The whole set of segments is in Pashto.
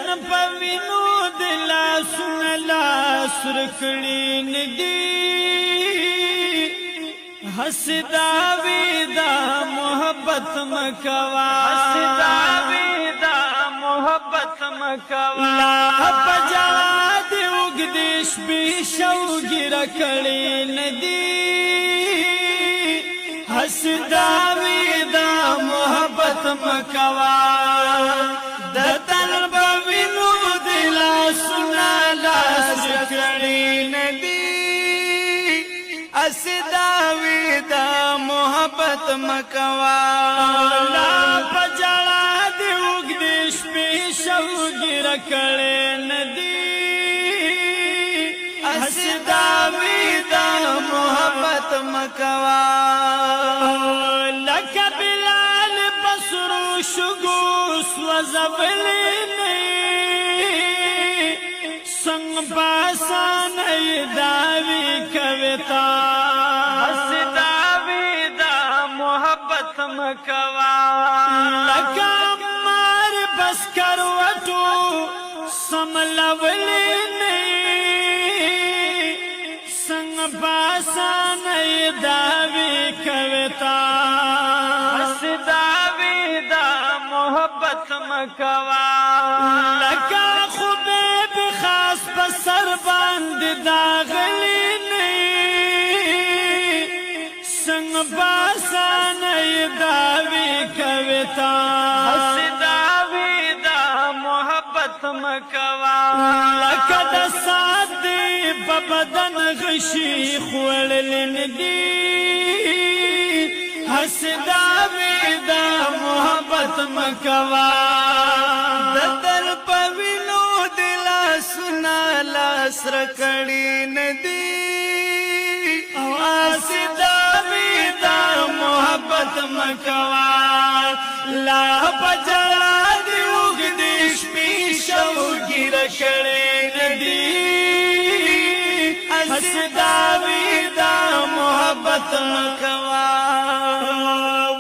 دتن پوینو دلا سن لاس رکڑی ندی حسداوی دا محبت مکوا حسداوی دا محبت مکوا لا پجلا دی اگدش بی شوگی رکڑی ندی حسداوی دا محبت مکوا دتن پوینو دلا سن لاس رکڑی ندی حسداوی دا محبت مکوا لا پجلا دی اگدش بی شوگی رکڑی ندی حسداوی دا محبت مکوا لکا بلال بسرو شگوس وزبلی نئی سنگ پاسان داوی کویتا حسداوی دا محبت مکوا لکا مار بس کروٹو سملولی نئی سنگ پاسان داوی کویتا حسداوی دا محبت مکوا لکا خوبیب خاص بسر باند داغلی نئی سنگ پاسان داوی کویتا حسداوی دا محبت مکوا لکا دا ساتھ دی ببدن غشی خوڑلن دی حسداوی دا محبت مکوا دتر پوینو دلا سنا لاس رکڑی ندی حسداوی دا محبت مکوا لا پجلا دی اگدش پی شوگی رکڑی ندی حسداوی دا محبت مکوا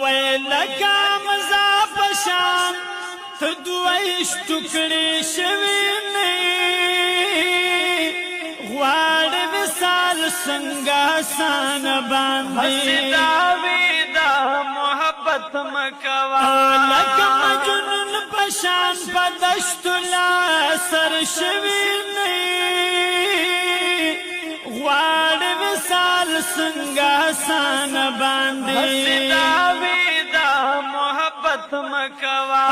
ویلکا مزا پشان تدویش ٹکڑی شوی نئی غوار وصال سنگا سان باندی حسداوی دا محبت مکوا لکا مجنون پشان پدشتلا سر شوی نئی غوار وصال سنگا سان باندی حسداوی دا محبت مکوا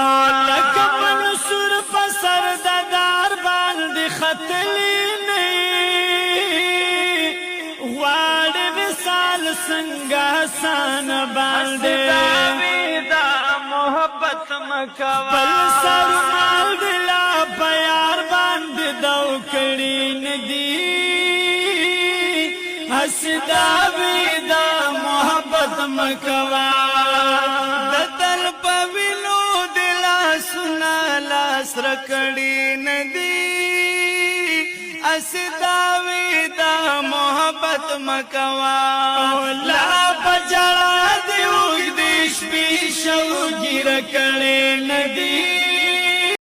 لکا منصور پسر ددار باندی خطلی نئی غوار وصال سنگا سان باندی حسداوی دا محبت مکوا بل سر مال دلا پیار باندی دوکڑی ندی حسداوی دا محبت مکوا دتر پوینو دلا سنا لاس رکڑی ندی حسداوی دا محبت مکوا لا پجلا دی اگدش بی شوگی رکڑی ندی